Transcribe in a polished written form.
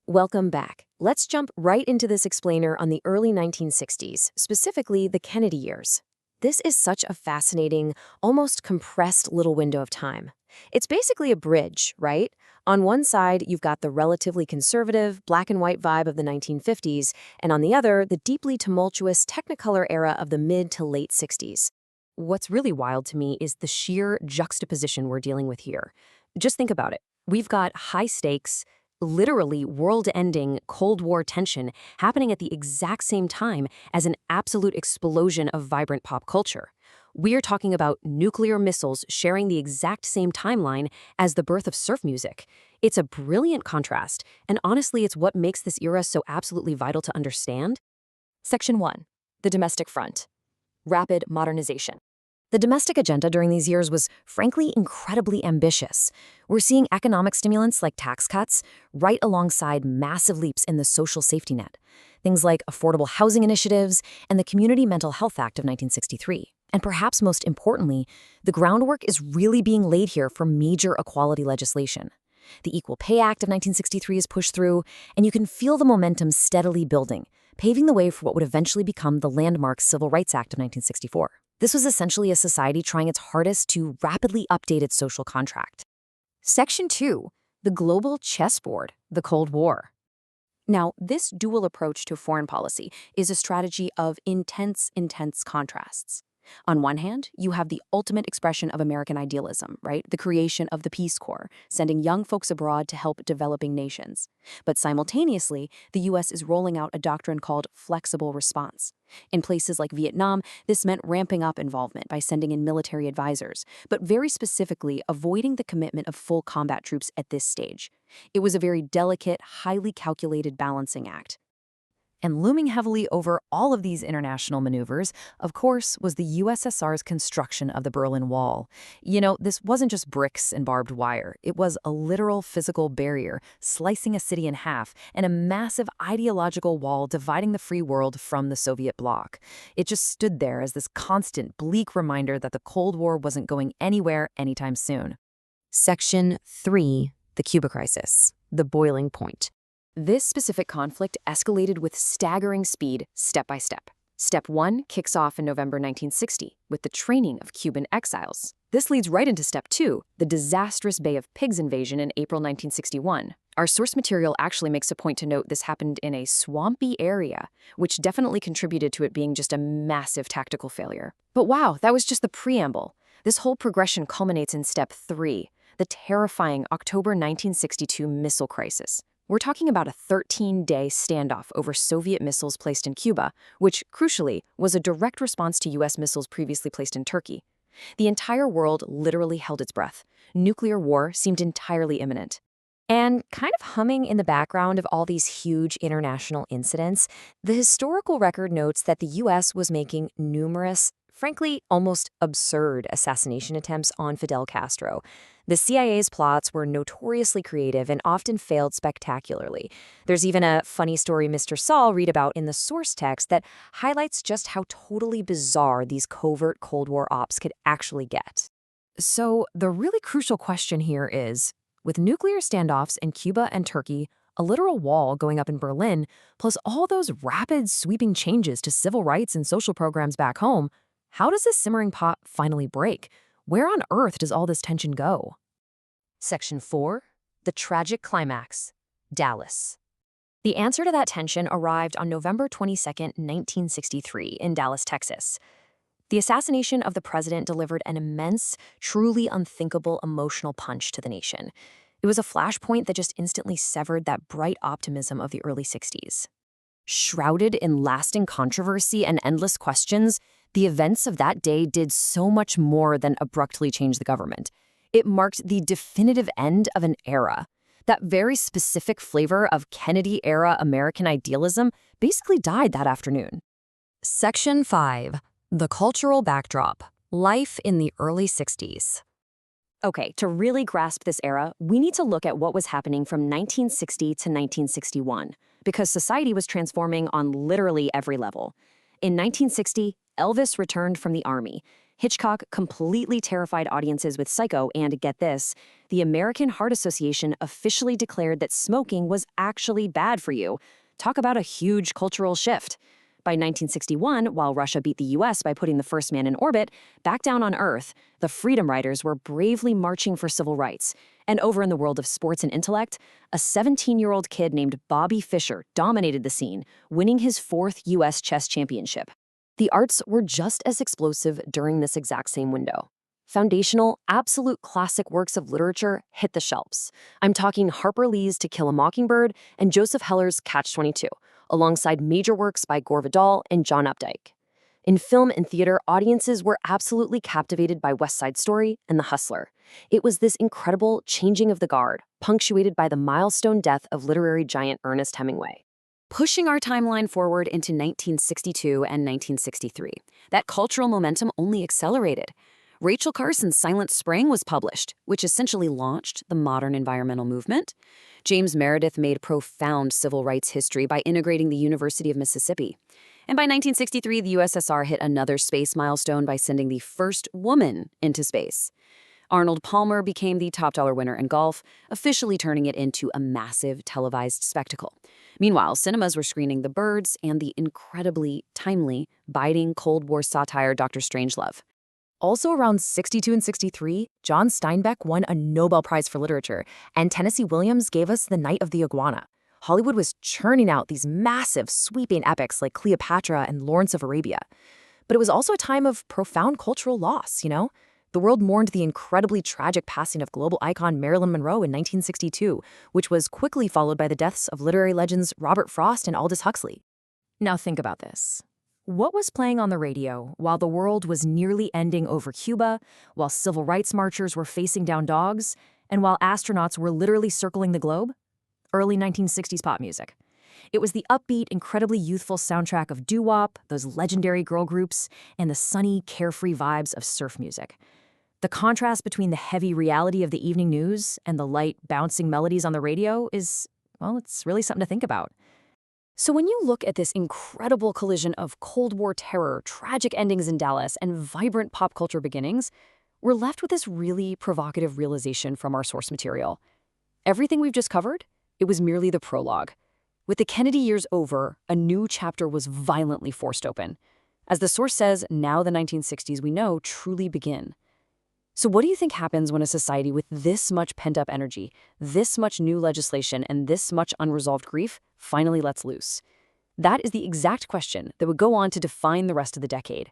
Welcome back. Let's jump right into this explainer on the early 1960s, specifically the Kennedy years. This is such a fascinating, almost compressed little window of time. It's basically a bridge, right? On one side, you've got the relatively conservative, black and white vibe of the 1950s, and on the other, the deeply tumultuous Technicolor era of the mid to late 60s. What's really wild to me is the sheer juxtaposition we're dealing with here. Just think about it. We've got high stakes, literally world-ending Cold War tension happening at the exact same time as an absolute explosion of vibrant pop culture. We're talking about nuclear missiles sharing the exact same timeline as the birth of surf music. It's a brilliant contrast, and honestly, it's what makes this era so absolutely vital to understand. Section 1. The Domestic Front. Rapid modernization. The domestic agenda during these years was, frankly, incredibly ambitious. We're seeing economic stimulants like tax cuts right alongside massive leaps in the social safety net. Things like affordable housing initiatives and the Community Mental Health Act of 1963. And perhaps most importantly, the groundwork is really being laid here for major equality legislation. The Equal Pay Act of 1963 is pushed through, and you can feel the momentum steadily building, paving the way for what would eventually become the landmark Civil Rights Act of 1964. This was essentially a society trying its hardest to rapidly update its social contract. Section 2. The Global Chessboard, the Cold War. Now, this dual approach to foreign policy is a strategy of intense contrasts. On one hand, you have the ultimate expression of American idealism, right? The creation of the Peace Corps, sending young folks abroad to help developing nations. But simultaneously, the U.S. is rolling out a doctrine called flexible response. In places like Vietnam, this meant ramping up involvement by sending in military advisors, but very specifically avoiding the commitment of full combat troops at this stage. It was a very delicate, highly calculated balancing act. And looming heavily over all of these international maneuvers, of course, was the USSR's construction of the Berlin Wall. You know, this wasn't just bricks and barbed wire. It was a literal physical barrier, slicing a city in half, and a massive ideological wall dividing the free world from the Soviet bloc. It just stood there as this constant, bleak reminder that the Cold War wasn't going anywhere anytime soon. Section 3. The Cuba Crisis. The boiling point. This specific conflict escalated with staggering speed, step by step. Step 1 kicks off in November 1960 with the training of Cuban exiles. This leads right into Step 2, the disastrous Bay of Pigs invasion in April 1961. Our source material actually makes a point to note this happened in a swampy area, which definitely contributed to it being just a massive tactical failure. But wow, that was just the preamble. This whole progression culminates in Step 3, the terrifying October 1962 missile crisis. We're talking about a 13-day standoff over Soviet missiles placed in Cuba, which, crucially, was a direct response to U.S. missiles previously placed in Turkey. The entire world literally held its breath. Nuclear war seemed entirely imminent. And kind of humming in the background of all these huge international incidents, the historical record notes that the U.S. was making numerous, frankly, almost absurd assassination attempts on Fidel Castro. The CIA's plots were notoriously creative and often failed spectacularly. There's even a funny story Mr. Saul read about in the source text that highlights just how totally bizarre these covert Cold War ops could actually get. So the really crucial question here is, with nuclear standoffs in Cuba and Turkey, a literal wall going up in Berlin, plus all those rapid, sweeping changes to civil rights and social programs back home, how does this simmering pot finally break? Where on earth does all this tension go? Section 4. The Tragic Climax. Dallas. The answer to that tension arrived on November 22, 1963, in Dallas, Texas. The assassination of the president delivered an immense, truly unthinkable emotional punch to the nation. It was a flashpoint that just instantly severed that bright optimism of the early 60s. Shrouded in lasting controversy and endless questions, the events of that day did so much more than abruptly change the government. It marked the definitive end of an era. That very specific flavor of Kennedy-era American idealism basically died that afternoon. Section 5. The Cultural Backdrop. Life in the early 60s. Okay, to really grasp this era, we need to look at what was happening from 1960 to 1961, because society was transforming on literally every level. In 1960, Elvis returned from the army. Hitchcock completely terrified audiences with Psycho, and get this, the American Heart Association officially declared that smoking was actually bad for you. Talk about a huge cultural shift. By 1961, while Russia beat the US by putting the first man in orbit, back down on Earth, the Freedom Riders were bravely marching for civil rights. And over in the world of sports and intellect, a 17-year-old kid named Bobby Fischer dominated the scene, winning his 4th US chess championship. The arts were just as explosive during this exact same window. Foundational, absolute classic works of literature hit the shelves. I'm talking Harper Lee's To Kill a Mockingbird and Joseph Heller's Catch-22, alongside major works by Gore Vidal and John Updike. In film and theater, audiences were absolutely captivated by West Side Story and The Hustler. It was this incredible changing of the guard, punctuated by the milestone death of literary giant Ernest Hemingway. Pushing our timeline forward into 1962 and 1963, that cultural momentum only accelerated. Rachel Carson's Silent Spring was published, which essentially launched the modern environmental movement. James Meredith made profound civil rights history by integrating the University of Mississippi. And by 1963, the USSR hit another space milestone by sending the first woman into space. Arnold Palmer became the top dollar winner in golf, officially turning it into a massive televised spectacle. Meanwhile, cinemas were screening The Birds and the incredibly timely, biting Cold War satire Dr. Strangelove. Also around 62 and 63, John Steinbeck won a Nobel Prize for Literature, and Tennessee Williams gave us The Night of the Iguana. Hollywood was churning out these massive, sweeping epics like Cleopatra and Lawrence of Arabia. But it was also a time of profound cultural loss, The world mourned the incredibly tragic passing of global icon Marilyn Monroe in 1962, which was quickly followed by the deaths of literary legends Robert Frost and Aldous Huxley. Now think about this. What was playing on the radio while the world was nearly ending over Cuba, while civil rights marchers were facing down dogs, and while astronauts were literally circling the globe? Early 1960s pop music. It was the upbeat, incredibly youthful soundtrack of doo-wop, those legendary girl groups, and the sunny, carefree vibes of surf music. The contrast between the heavy reality of the evening news and the light, bouncing melodies on the radio is, well, it's really something to think about. So when you look at this incredible collision of Cold War terror, tragic endings in Dallas, and vibrant pop culture beginnings, we're left with this really provocative realization from our source material. Everything we've just covered, it was merely the prologue. With the Kennedy years over, a new chapter was violently forced open. As the source says, now the 1960s we know truly begin. So what do you think happens when a society with this much pent-up energy, this much new legislation, and this much unresolved grief finally lets loose? That is the exact question that would go on to define the rest of the decade.